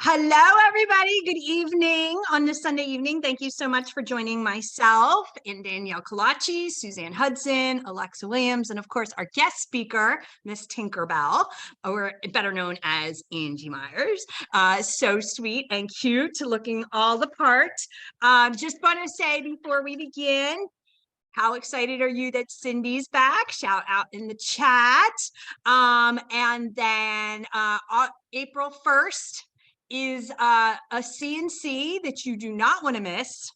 Hello, everybody. Good evening on this Sunday evening. Thank you so much for joining myself and Danielle Kalachi, Suzanne Hudson, Alexa Williams, and of course, our guest speaker, Miss Tinkerbell, or better known as Angie Myers. So sweet and cute, looking all the part. Just want to say before we begin, how excited are you that Cindy's back? Shout out in the chat. And then April 1st is a CNC that you do not want to miss.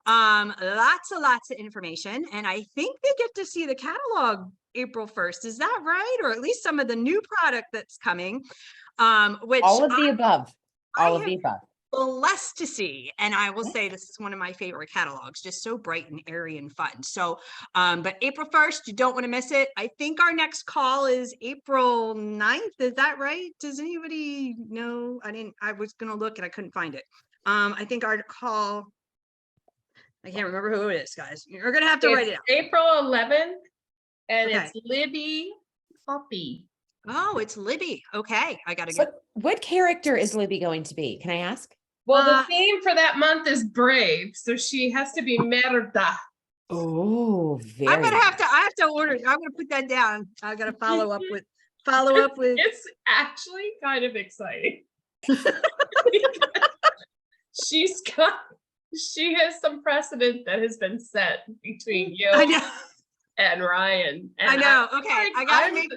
Lots of information. And I think they get to see the catalog April 1st. Is that right? Or at least some of the new product that's coming. Which all of the above. All of the above. Blessed to see, and I will say this is one of my favorite catalogs, just so bright and airy and fun. So but April 1st, you don't want to miss it. I think our next call is April 9th. Is that right? Does anybody know? I was gonna look and I couldn't find it. I think our call, I can't remember who it is, guys. You're gonna have to write it out. April 11th, and okay. It's Libby Poppy. Oh, it's Libby. Okay, I gotta get. What character is Libby going to be? Can I ask? Well, the theme for that month is brave, so she has to be Merda. Oh, I have to order. I'm gonna put that down. I gotta follow up with. It's actually kind of exciting. She has some precedent that has been set between you and Ryan. And I know. Okay,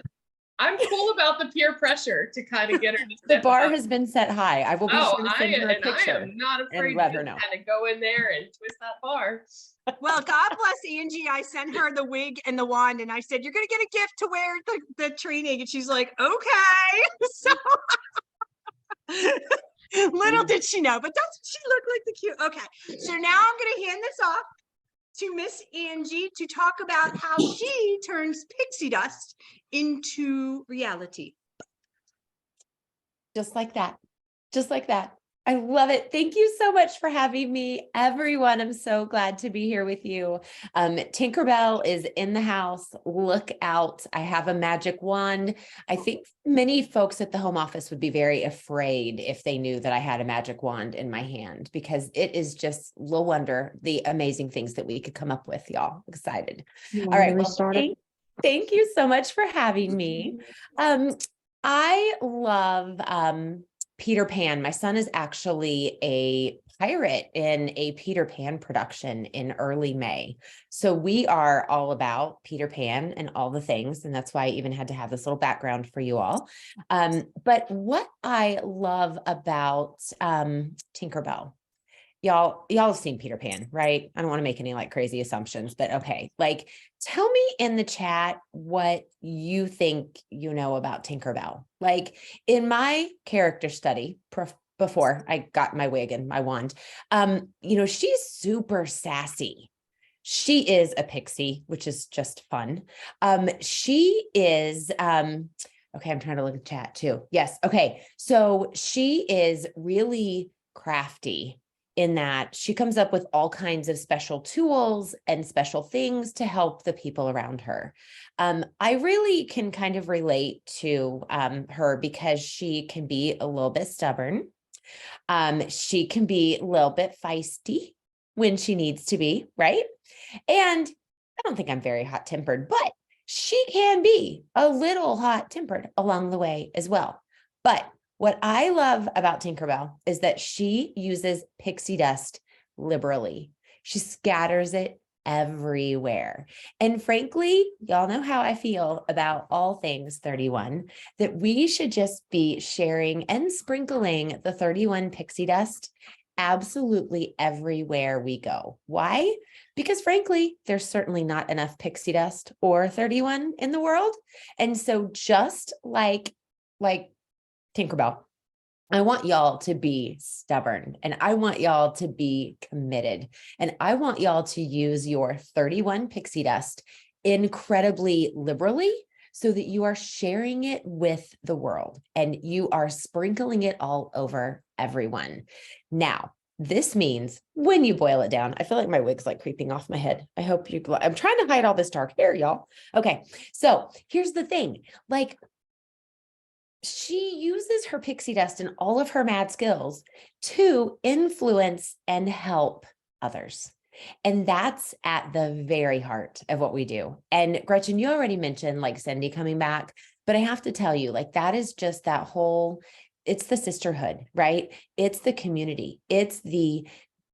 I'm cool about the peer pressure to kind of get her to the bar has been set high. I will be sure to send her a picture. I am not afraid to kind of go in there and twist that bar. Well, God bless Angie. I sent her the wig and the wand, and I said, "You're gonna get a gift to wear the training." And she's like, "Okay." So little did she know, but doesn't she look like the cute? Okay, so now I'm gonna hand this off to Miss Angie to talk about how she turns pixie dust into reality. Just like that. Just like that. I love it. Thank you so much for having me, everyone. I'm so glad to be here with you. Tinkerbell is in the house. Look out. I have a magic wand. I think many folks at the home office would be very afraid if they knew that I had a magic wand in my hand, because it is just no wonder the amazing things that we could come up with, y'all. Excited. All right. Well, thank you so much for having me. I love Peter Pan. My son is actually a pirate in a Peter Pan production in early May. So we are all about Peter Pan and all the things. And that's why I even had to have this little background for you all. But what I love about Tinkerbell, y'all have seen Peter Pan, right? I don't want to make any like crazy assumptions, but okay. Like, tell me in the chat what you think you know about Tinkerbell. Like in my character study before I got my wig and my wand, she's super sassy. She is a pixie, which is just fun. She is, okay, I'm trying to look at the chat too. Yes. Okay. So she is really crafty in that she comes up with all kinds of special tools and special things to help the people around her. I really can kind of relate to her because she can be a little bit stubborn. She can be a little bit feisty when she needs to be, right? And I don't think I'm very hot-tempered, but she can be a little hot-tempered along the way as well. But what I love about Tinkerbell is that she uses pixie dust liberally. She scatters it everywhere. And frankly, y'all know how I feel about all things 31, that we should just be sharing and sprinkling the 31 pixie dust absolutely everywhere we go. Why? Because frankly, there's certainly not enough pixie dust or 31 in the world. And so just like Tinkerbell, I want y'all to be stubborn, and I want y'all to be committed, and I want y'all to use your 31 pixie dust incredibly liberally so that you are sharing it with the world and you are sprinkling it all over everyone. Now, this means when you boil it down, I feel like my wig's like creeping off my head. I'm trying to hide all this dark hair, y'all. Okay. So here's the thing, like, she uses her pixie dust and all of her mad skills to influence and help others. And that's at the very heart of what we do. And Gretchen, you already mentioned like Cindy coming back, but I have to tell you, like, that is just that whole, it's the sisterhood, right? It's the community. It's the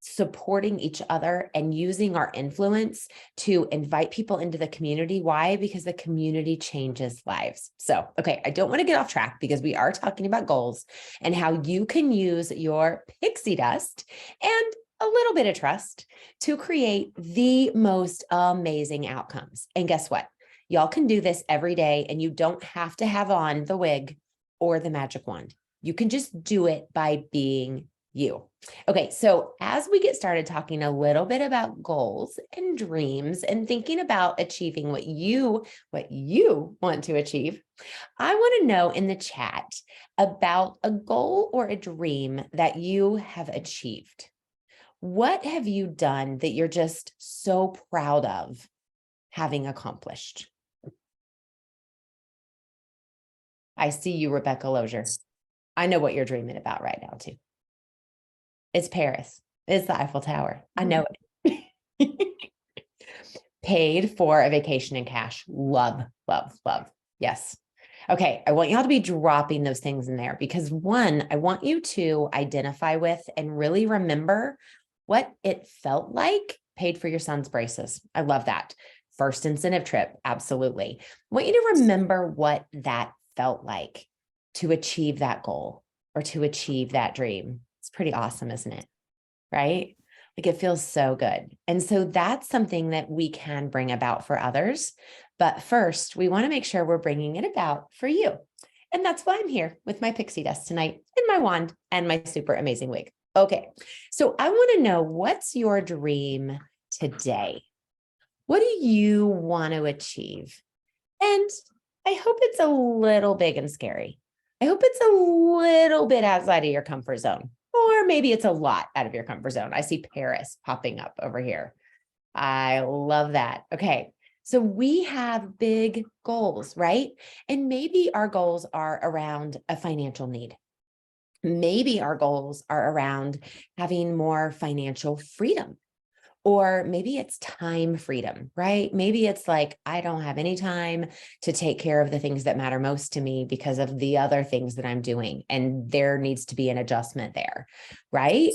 supporting each other and using our influence to invite people into the community. Why? Because the community changes lives. So, okay, I don't want to get off track because we are talking about goals and how you can use your pixie dust and a little bit of trust to create the most amazing outcomes. And guess what? Y'all can do this every day, and you don't have to have on the wig or the magic wand. You can just do it by being you. Okay, so as we get started talking a little bit about goals and dreams and thinking about achieving what you want to achieve, I want to know in the chat about a goal or a dream that you have achieved. What have you done that you're just so proud of having accomplished? I see you, Rebecca Lozier. I know what you're dreaming about right now, too. It's Paris. It's the Eiffel Tower. I know it. Paid for a vacation in cash. Love, love, love. Yes. Okay. I want y'all to be dropping those things in there because one, I want you to identify with and really remember what it felt like. Paid for your son's braces. I love that. First incentive trip. Absolutely. I want you to remember what that felt like to achieve that goal or to achieve that dream. It's pretty awesome, isn't it? Right? Like it feels so good. And so that's something that we can bring about for others. But first, we want to make sure we're bringing it about for you. And that's why I'm here with my pixie dust tonight and my wand and my super amazing wig. Okay. So I want to know, what's your dream today? What do you want to achieve? And I hope it's a little big and scary. I hope it's a little bit outside of your comfort zone. Or maybe it's a lot out of your comfort zone. I see Paris popping up over here. I love that. Okay. So we have big goals, right? And maybe our goals are around a financial need. Maybe our goals are around having more financial freedom. Or maybe it's time freedom, right? Maybe it's like, I don't have any time to take care of the things that matter most to me because of the other things that I'm doing. And there needs to be an adjustment there, right?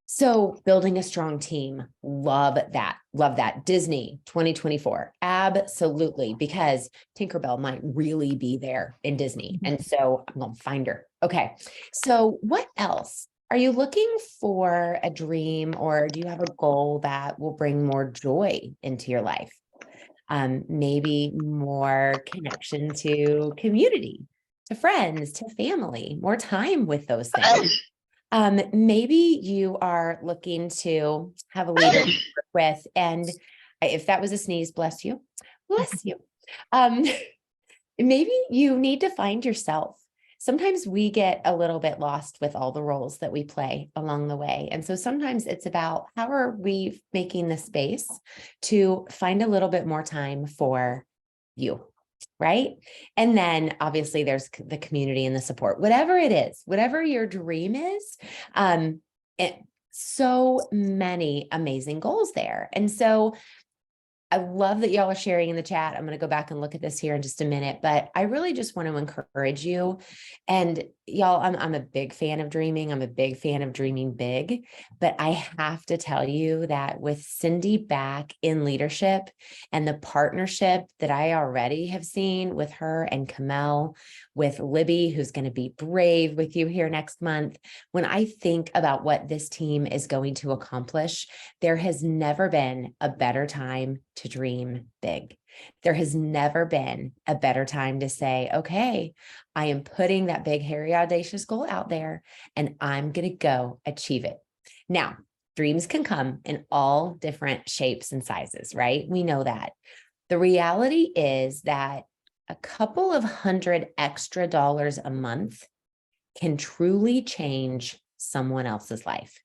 So building a strong team, love that. Love that. Disney 2024, absolutely, because Tinkerbell might really be there in Disney. And so I'm going to find her. Okay. So what else? Are you looking for a dream, or do you have a goal that will bring more joy into your life? Maybe more connection to community, to friends, to family, more time with those things. Maybe you are looking to have a leader to work with, and if that was a sneeze, bless you, bless you. Maybe you need to find yourself. Sometimes we get a little bit lost with all the roles that we play along the way. And so sometimes it's about, how are we making the space to find a little bit more time for you, right? And then obviously there's the community and the support, whatever it is, whatever your dream is, so many amazing goals there. And so I love that y'all are sharing in the chat. I'm going to go back and look at this here in just a minute, but I really just want to encourage you. And y'all, I'm a big fan of dreaming. I'm a big fan of dreaming big, but I have to tell you that with Cindy back in leadership and the partnership that I already have seen with her and Kamel, with Libby, who's going to be brave with you here next month. When I think about what this team is going to accomplish, there has never been a better time to dream big. There has never been a better time to say, okay, I am putting that big, hairy, audacious goal out there and I'm going to go achieve it. Now, dreams can come in all different shapes and sizes, right? We know that. The reality is that a couple of $100 extra a month can truly change someone else's life.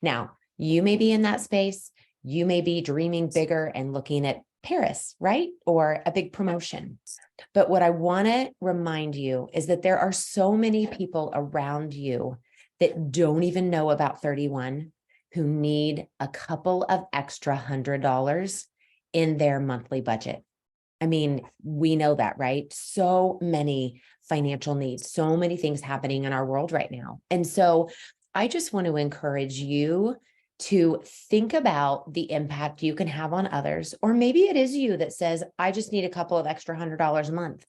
Now, you may be in that space. You may be dreaming bigger and looking at Paris, right? Or a big promotion. But what I want to remind you is that there are so many people around you that don't even know about 31 who need a couple of extra $100 in their monthly budget. I mean, we know that, right? So many financial needs, so many things happening in our world right now. And so I just want to encourage you to think about the impact you can have on others, or maybe it is you that says, I just need a couple of extra $100 a month.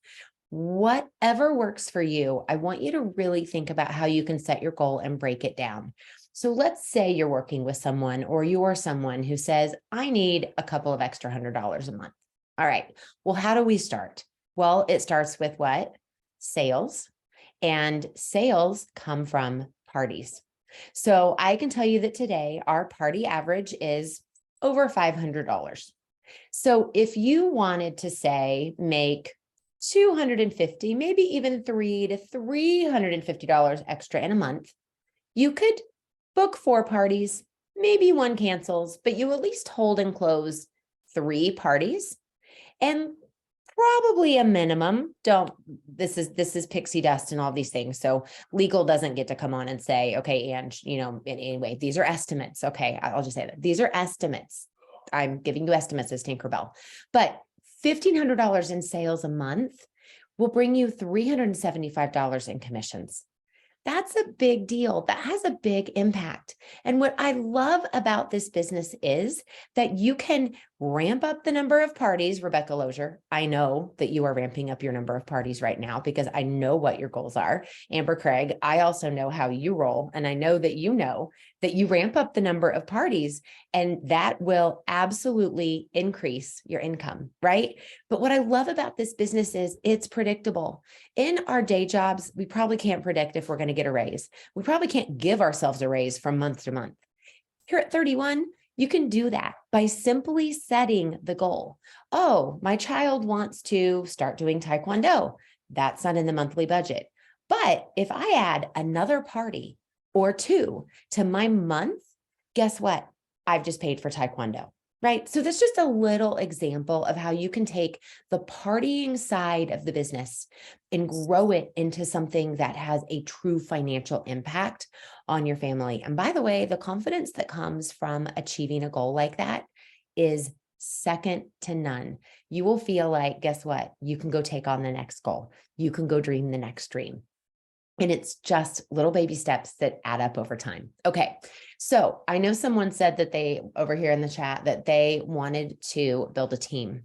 Whatever works for you, I want you to really think about how you can set your goal and break it down. So let's say you're working with someone, or you're someone who says, I need a couple of extra $100 a month. All right. Well, how do we start? Well, it starts with what? Sales. And sales come from parties. So I can tell you that today our party average is over $500. So if you wanted to say make $250, maybe even $300 to $350 extra in a month, you could book 4 parties, maybe 1 cancels, but you at least hold and close 3 parties. And probably a minimum, this is Pixie Dust and all these things. So legal doesn't get to come on and say, okay, and anyway, these are estimates. Okay, I'll just say that these are estimates. I'm giving you estimates as Tinkerbell, but $1,500 in sales a month will bring you $375 in commissions. That's a big deal. That has a big impact. And what I love about this business is that you can ramp up the number of parties. Rebecca Lozier, I know that you are ramping up your number of parties right now because I know what your goals are. Amber Craig, I also know how you roll. And I know that you ramp up the number of parties, and that will absolutely increase your income, right? But what I love about this business is it's predictable. In our day jobs, we probably can't predict if we're going to get a raise. We probably can't give ourselves a raise from month to month. Here at 31, you can do that by simply setting the goal. Oh, my child wants to start doing Taekwondo. That's not in the monthly budget. But if I add another party or 2 to my month, guess what? I've just paid for Taekwondo, right? So that's just a little example of how you can take the partying side of the business and grow it into something that has a true financial impact on your family. And by the way, the confidence that comes from achieving a goal like that is second to none. You will feel like, guess what? You can go take on the next goal. You can go dream the next dream. And it's just little baby steps that add up over time. Okay. So I know someone said that over here in the chat, that they wanted to build a team.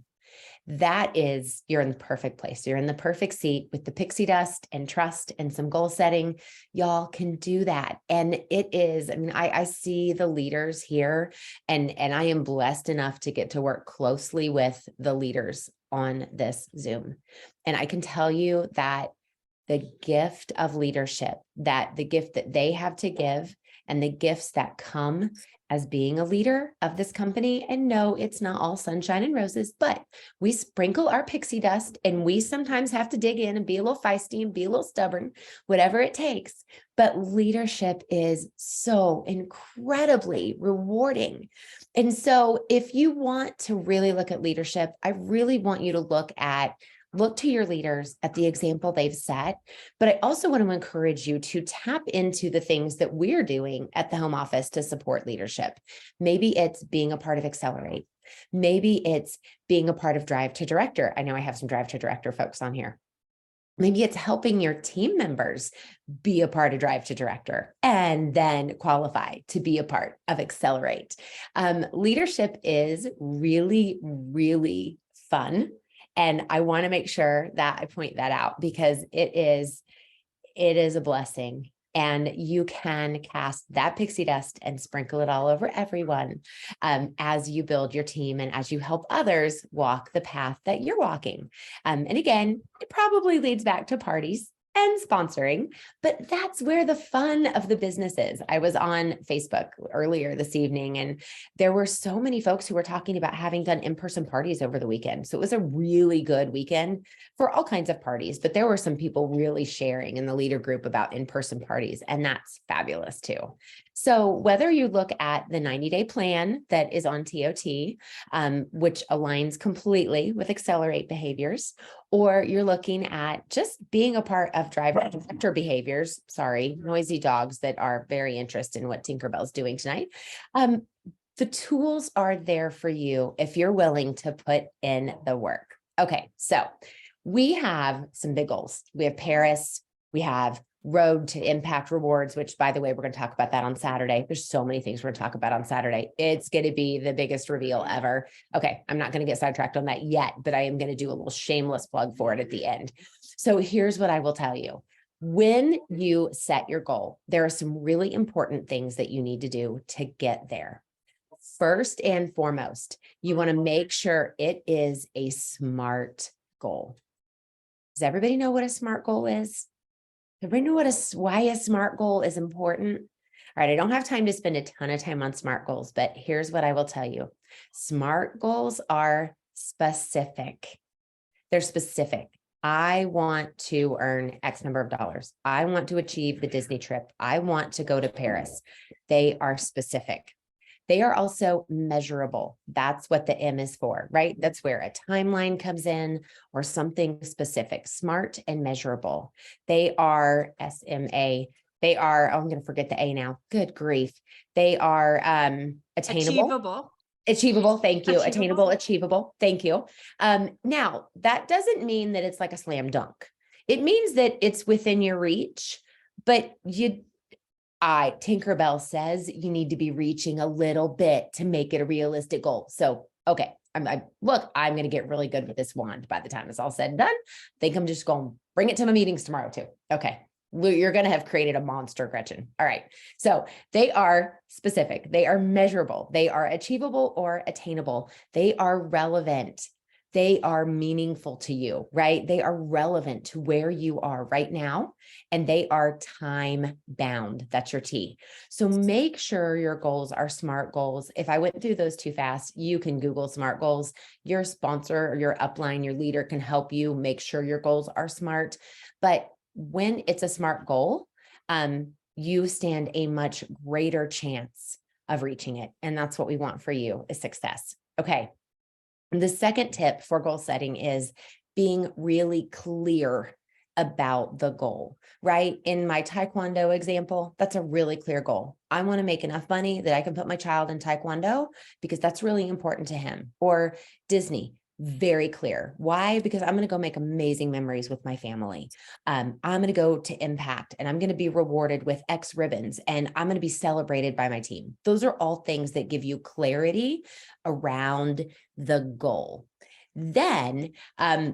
You're in the perfect place. You're in the perfect seat with the pixie dust and trust and some goal setting. Y'all can do that. And it is, I see the leaders here, and I am blessed enough to get to work closely with the leaders on this Zoom. And I can tell you that the gift of leadership, that the gift that they have to give, and the gifts that come as being a leader of this company. And no, it's not all sunshine and roses, but we sprinkle our pixie dust, and we sometimes have to dig in and be a little feisty and be a little stubborn, whatever it takes. But leadership is so incredibly rewarding. And so if you want to really look at leadership, I really want you to look to your leaders at the example they've set. But I also want to encourage you to tap into the things that we're doing at the home office to support leadership. Maybe it's being a part of Accelerate. Maybe it's being a part of Drive to Director. I know I have some Drive to Director folks on here. Maybe it's helping your team members be a part of Drive to Director and then qualify to be a part of Accelerate. Leadership is really, really fun. And I want to make sure that I point that out, because it is a blessing, and you can cast that pixie dust and sprinkle it all over everyone as you build your team and as you help others walk the path that you're walking. And again, it probably leads back to parties. and sponsoring, but that's where the fun of the business is. I was on Facebook earlier this evening, and there were so many folks who were talking about having done in-person parties over the weekend. So it was a really good weekend for all kinds of parties, but there were some people really sharing in the leader group about in-person parties, and that's fabulous too. So whether you look at the 90-day plan that is on TOT, which aligns completely with Accelerate behaviors, or you're looking at just being a part of driver behaviors, sorry, noisy dogs that are very interested in what Tinkerbell's doing tonight. The tools are there for you if you're willing to put in the work. Okay, so we have some big goals. We have Paris, we have Road to Impact Rewards, which, by the way, we're going to talk about that on Saturday. There's so many things we're going to talk about on Saturday. It's going to be the biggest reveal ever. Okay, I'm not going to get sidetracked on that yet, but I am going to do a little shameless plug for it at the end. So here's what I will tell you. When you set your goal, there are some really important things that you need to do to get there. First and foremost, you want to make sure it is a SMART goal. Does everybody know what a SMART goal is? Everybody know why a SMART goal is important? All right, I don't have time to spend a ton of time on SMART goals, but here's what I will tell you. SMART goals are specific. They're specific. I want to earn X number of dollars. I want to achieve the Disney trip. I want to go to Paris. They are specific. They are also measurable. That's what the M is for, right? That's where a timeline comes in or something specific, SMART and measurable. They are SMA. They are, oh, I'm going to forget the A now. Good grief. They are attainable. Achievable. Thank you. Attainable, achievable. Thank you. Now, that doesn't mean that it's like a slam dunk. It means that it's within your reach, but Tinkerbell says you need to be reaching a little bit to make it a realistic goal. So, okay, I'm going to get really good with this wand by the time it's all said and done. I think I'm just going to bring it to my meetings tomorrow too. Okay. You're going to have created a monster, Gretchen. All right. So they are specific. They are measurable. They are achievable or attainable. They are relevant. They are meaningful to you, right? They are relevant to where you are right now, and they are time bound. That's your T. So make sure your goals are SMART goals. If I went through those too fast, you can Google SMART goals. Your sponsor or your upline, your leader can help you make sure your goals are SMART. But when it's a SMART goal, you stand a much greater chance of reaching it. And that's what we want for you, is success. Okay. The second tip for goal setting is being really clear about the goal, right? In my Taekwondo example, that's a really clear goal. I want to make enough money that I can put my child in Taekwondo because that's really important to him. Or Disney, very clear. Why? Because I'm going to go make amazing memories with my family. I'm going to go to Impact and I'm going to be rewarded with X ribbons and I'm going to be celebrated by my team. Those are all things that give you clarity around the goal. Then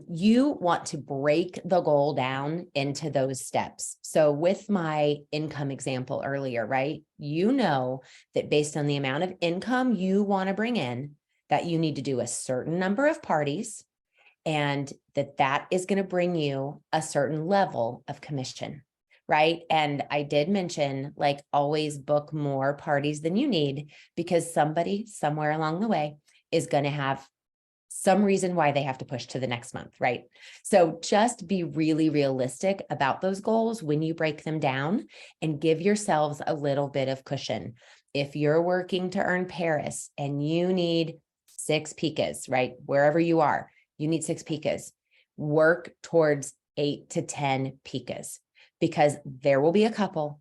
you want to break the goal down into those steps. So with my income example earlier, right? You know that based on the amount of income you want to bring in, that you need to do a certain number of parties and that is going to bring you a certain level of commission, right? And I did mention, like, always book more parties than you need because somebody somewhere along the way is going to have some reason why they have to push to the next month, right? So just be really realistic about those goals when you break them down and give yourselves a little bit of cushion. If you're working to earn Paris and you need 6 picas, right? Wherever you are, you need 6 picas. Work towards 8 to 10 picas because there will be a couple,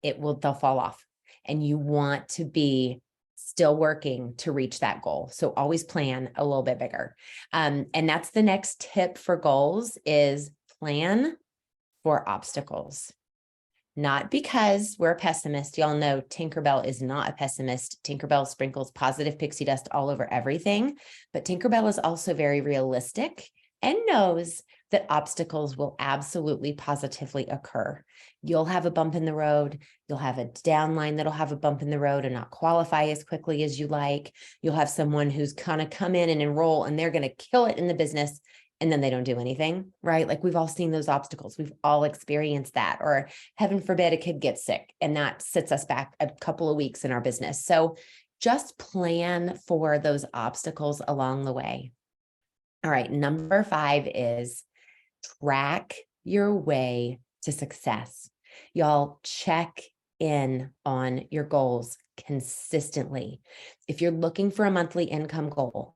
they'll fall off and you want to be still working to reach that goal. So always plan a little bit bigger. And that's the next tip for goals is plan for obstacles. Not because we're a pessimist. Y'all know Tinkerbell is not a pessimist. Tinkerbell sprinkles positive pixie dust all over everything, but Tinkerbell is also very realistic and knows that obstacles will absolutely positively occur. You'll have a bump in the road. You'll have a downline that'll have a bump in the road and not qualify as quickly as you like. You'll have someone who's kind of come in and enroll and they're going to kill it in the business. and then they don't do anything, right? Like we've all seen those obstacles. We've all experienced that, or heaven forbid a kid gets sick and that sits us back a couple of weeks in our business. So just plan for those obstacles along the way. All right. Number 5 is track your way to success. Y'all check in on your goals consistently. If you're looking for a monthly income goal,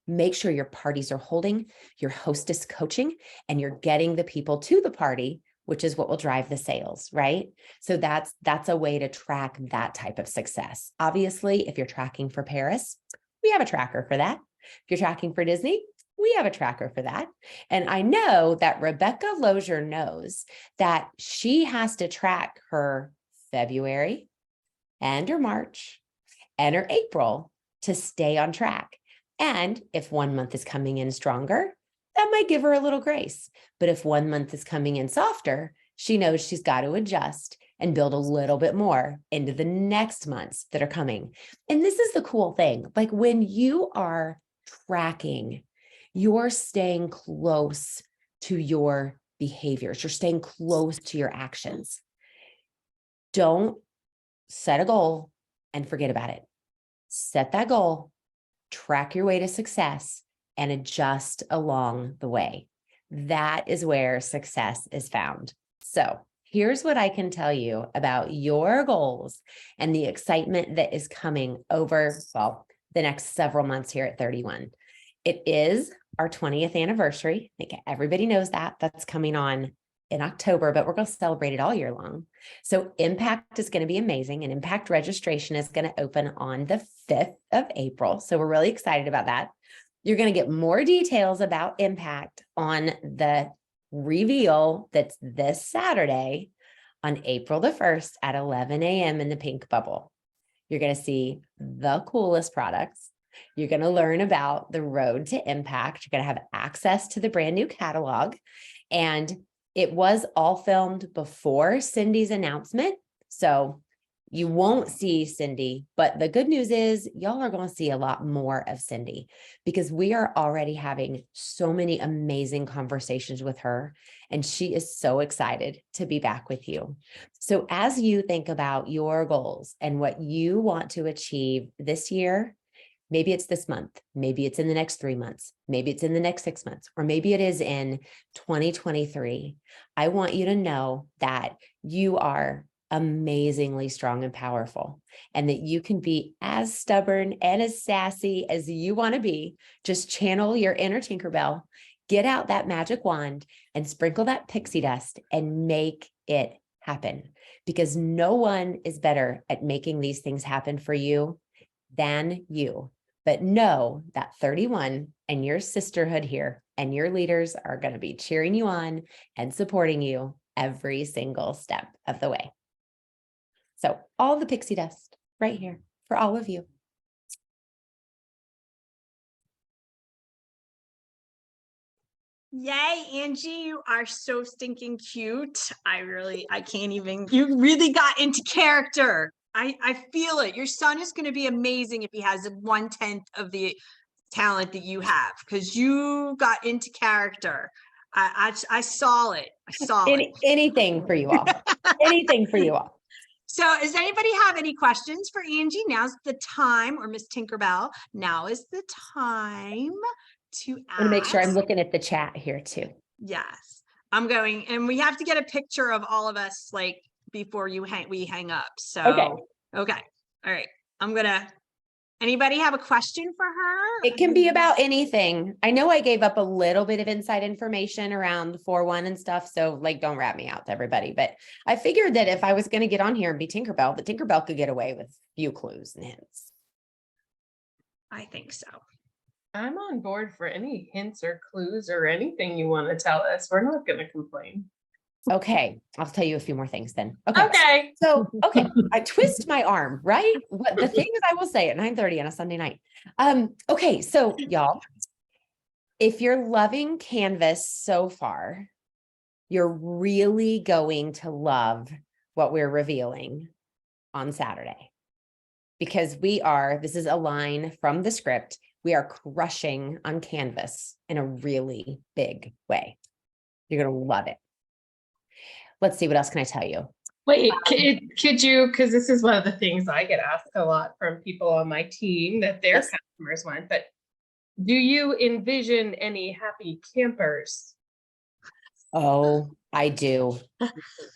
make sure your parties are holding, your hostess coaching, and you're getting the people to the party, which is what will drive the sales, right? So that's a way to track that type of success. Obviously, if you're tracking for Paris, we have a tracker for that. If you're tracking for Disney, we have a tracker for that. And I know that Rebecca Lozier knows that she has to track her February and her March and her April to stay on track. And if one month is coming in stronger, that might give her a little grace. But if one month is coming in softer, she knows she's got to adjust and build a little bit more into the next months that are coming. And this is the cool thing. Like when you are tracking, you're staying close to your behaviors. You're staying close to your actions. Don't set a goal and forget about it. Set that goal, track your way to success, and adjust along the way. That is where success is found. So here's what I can tell you about your goals and the excitement that is coming over, well, the next several months here at 31. It is our 20th anniversary. I think everybody knows that. That's coming on in October, but we're going to celebrate it all year long. So Impact is going to be amazing, and Impact registration is going to open on the 5th of April. So we're really excited about that. You're going to get more details about Impact on the reveal that's this Saturday on April the 1st at 11 a.m. in the Pink Bubble. You're going to see the coolest products. You're going to learn about the road to impact. You're going to have access to the brand new catalog. And it was all filmed before Cindy's announcement. So you won't see Cindy, but the good news is y'all are going to see a lot more of Cindy because we are already having so many amazing conversations with her, and she is so excited to be back with you. So as you think about your goals and what you want to achieve this year, maybe it's this month, maybe it's in the next 3 months, maybe it's in the next 6 months, or maybe it is in 2023. I want you to know that you are amazingly strong and powerful, and that you can be as stubborn and as sassy as you want to be. Just channel your inner Tinkerbell, get out that magic wand and sprinkle that pixie dust and make it happen, because no one is better at making these things happen for you than you. But know that 31 and your sisterhood here and your leaders are going to be cheering you on and supporting you every single step of the way. So all the pixie dust right here for all of you. Yay, Angie, you are so stinking cute. I can't even, you really got into character. I feel it. Your son is going to be amazing if he has 1/10 of the talent that you have, because you got into character. I saw it. I saw it. Anything for you all. Anything for you all. So does anybody have any questions for Angie? Now's the time, or Miss Tinkerbell, now is the time to ask. I'm going to make sure I'm looking at the chat here too. Yes, I'm going, and we have to get a picture of all of us, like, before we hang up. So, okay. All right. Anybody have a question for her? It can be about anything. I know I gave up a little bit of inside information around the 4-1 and stuff. So like, don't rat me out to everybody, but I figured that if I was going to get on here and be Tinkerbell, the Tinkerbell could get away with a few clues and hints. I think so. I'm on board for any hints or clues or anything you want to tell us. We're not going to complain. Okay, I'll tell you a few more things then. Okay. I twist my arm, right? What the thing is, I will say at 9:30 on a Sunday night. Okay, so y'all, if you're loving Canvas so far, you're really going to love what we're revealing on Saturday, because this is a line from the script. We are crushing on canvas in a really big way. You're going to love it. Let's see, what else can I tell you? Wait, could you, because this is one of the things I get asked a lot from people on my team that their customers want, but do you envision any happy campers? Oh, I do.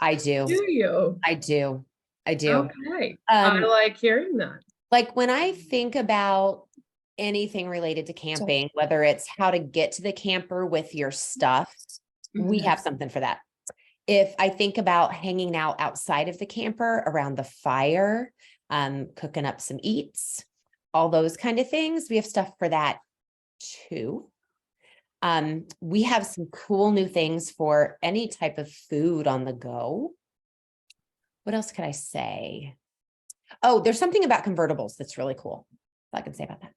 I do. Do you? I do. I do. Okay. I like hearing that. Like when I think about anything related to camping, whether it's how to get to the camper with your stuff, we have something for that. If I think about hanging out outside of the camper around the fire, cooking up some eats, all those kind of things, we have stuff for that too. We have some cool new things for any type of food on the go. What else could I say? Oh, there's something about convertibles that's really cool. I can say about that.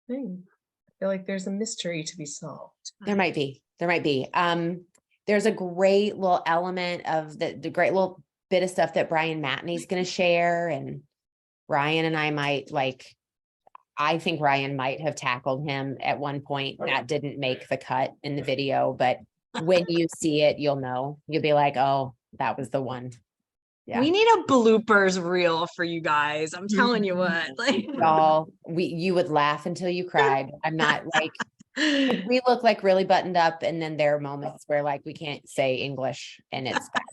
Thing. I feel like there's a mystery to be solved. There might be. There might be. There's a great little element of the great little bit of stuff that Brian Matney's going to share, and Ryan and I might I think Ryan might have tackled him at one point. That didn't make the cut in the video, but when you see it, you'll know. You'll be like, oh, that was the one. Yeah. We need a bloopers reel for you guys. I'm telling you what. Like, y'all, you would laugh until you cried. I'm not like, we look like really buttoned up, and then there are moments where like we can't say English and it's bad.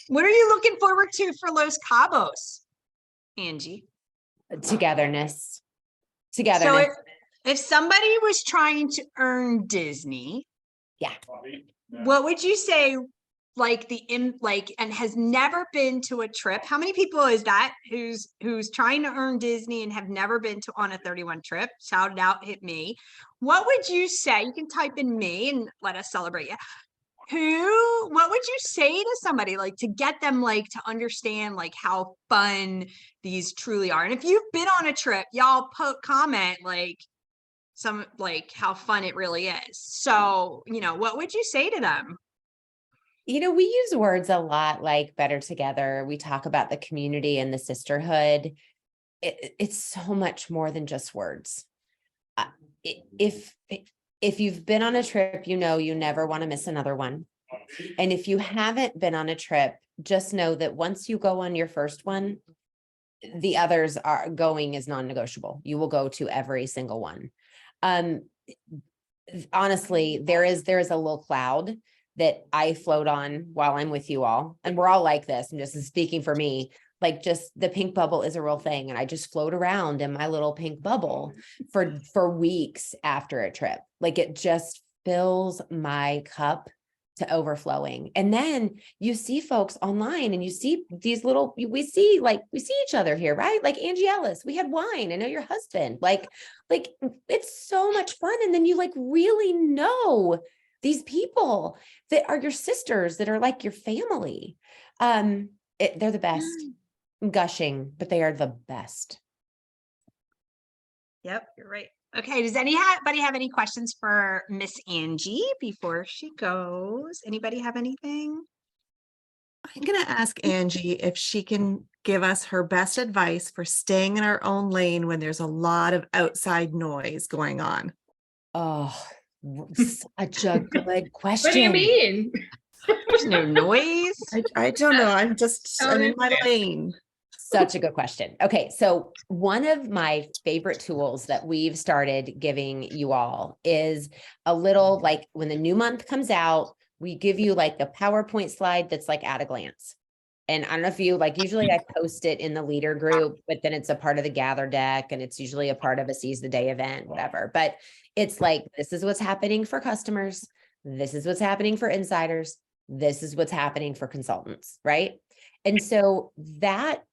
What are you looking forward to for Los Cabos, Angie? Togetherness. So if somebody was trying to earn Disney, yeah, what would you say? Like and has never been to a trip. How many people is that who's trying to earn Disney and have never been on a 31 trip? Shout it out, hit me. What would you say? You can type in me and let us celebrate you. What would you say to somebody like to get them like to understand like how fun these truly are? And if you've been on a trip, y'all comment like some like how fun it really is. So, what would you say to them? We use words a lot like better together. We talk about the community and the sisterhood. It's so much more than just words. If you've been on a trip, you never want to miss another one. And if you haven't been on a trip, just know that once you go on your first one, the others are going is non-negotiable. You will go to every single one. Honestly, there is a little cloud that I float on while I'm with you all. And we're all like this. I'm just speaking for me, like just the pink bubble is a real thing. And I just float around in my little pink bubble for weeks after a trip. Like it just fills my cup to overflowing. And then you see folks online and you see these we see each other here, right? Like Angie Ellis, we had wine. I know your husband, like it's so much fun. And then you like really know these people that are your sisters, that are like your family. They're the best. I'm gushing, but they are the best. Yep, you're right. Okay, does anybody have any questions for Miss Angie before she goes? Anybody have anything? I'm going to ask Angie if she can give us her best advice for staying in our own lane when there's a lot of outside noise going on. Oh, such a good question. What do you mean? There's no noise. I don't know. I'm in my lane. Such a good question. Okay, so one of my favorite tools that we've started giving you all is a little, like when the new month comes out, we give you like a PowerPoint slide that's like at a glance. And I don't know if you usually I post it in the leader group, but then it's a part of the gather deck and it's usually a part of a seize the day event, whatever. But it's like, this is what's happening for customers. This is what's happening for insiders. This is what's happening for consultants, right? And so that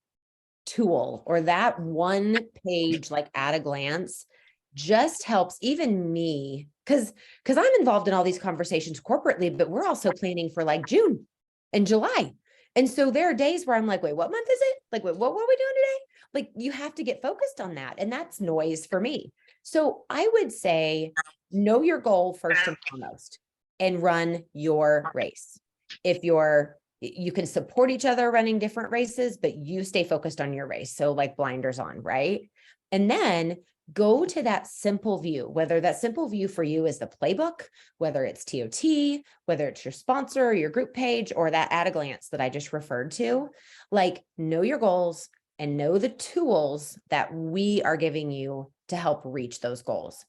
tool or that one page, like at a glance, just helps even me because I'm involved in all these conversations corporately, but we're also planning for like June and July. And so there are days where I'm like, wait, what month is it? Like, wait, what are we doing today? Like you have to get focused on that. And that's noise for me. So I would say, know your goal first and foremost and run your race. if you can support each other running different races, but you stay focused on your race. So like blinders on, right? And then go to that simple view, whether that simple view for you is the playbook, whether it's TOT, whether it's your sponsor or your group page, or that at a glance that I just referred to. Like, know your goals and know the tools that we are giving you to help reach those goals.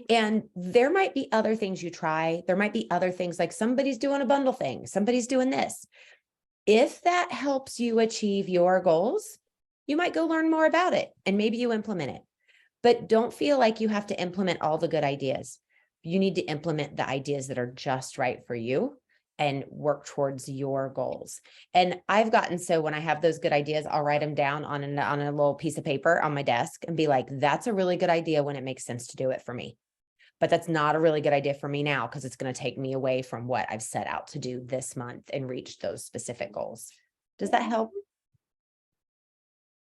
And there might be other things you try. There might be other things, like somebody's doing a bundle thing, somebody's doing this. If that helps you achieve your goals, you might go learn more about it and maybe you implement it. But don't feel like you have to implement all the good ideas. You need to implement the ideas that are just right for you and work towards your goals. And I've gotten, so when I have those good ideas, I'll write them down on a little piece of paper on my desk and be like, that's a really good idea when it makes sense to do it for me. But that's not a really good idea for me now, because it's going to take me away from what I've set out to do this month and reach those specific goals. Does that help?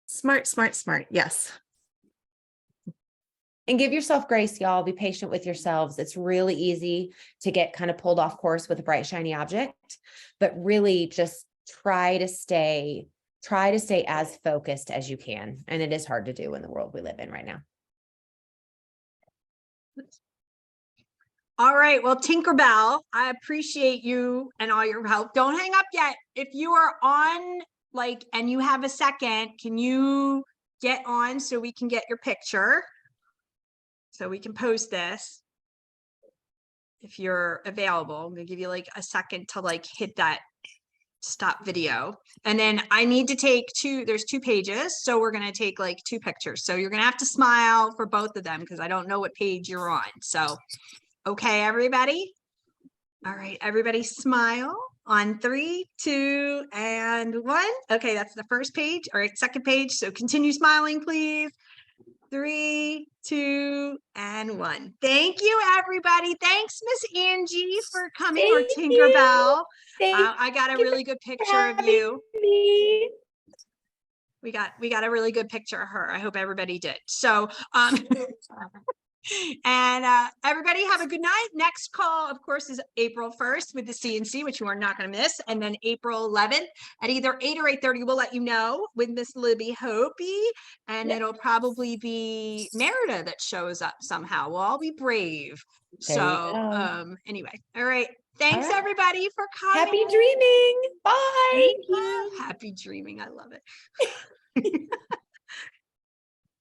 Smart, smart, smart. Yes. And give yourself grace, y'all. Be patient with yourselves. It's really easy to get kind of pulled off course with a bright, shiny object, but really just try to stay as focused as you can. And it is hard to do in the world we live in right now. All right. Well, Tinkerbell, I appreciate you and all your help. Don't hang up yet. If you are on and you have a second, can you get on so we can get your picture? So we can post this if you're available. I'm gonna give you a second to hit that stop video. And then I need to take there's 2 pages. So we're gonna take 2 pictures. So you're gonna have to smile for both of them because I don't know what page you're on. So, okay, everybody. All right, everybody smile on 3, 2, and 1. Okay, that's the first page or second page. So continue smiling, please. 3, 2, and 1. Thank you, everybody. Thanks, Miss Angie, for coming, or Tinkerbell. I got a really good picture of you. We got a really good picture of her. I hope everybody did. So, and everybody have a good night. Next call, of course, is April 1st with the CNC, which you are not going to miss. And then April 11th at either 8 or 8:30, we'll let you know, with Miss Libby Hopi. And it'll probably be Merida that shows up somehow. We'll all be brave. So anyway, all right. Thanks, everybody, for coming. Happy dreaming. Bye. Thank you. Happy dreaming. I love it.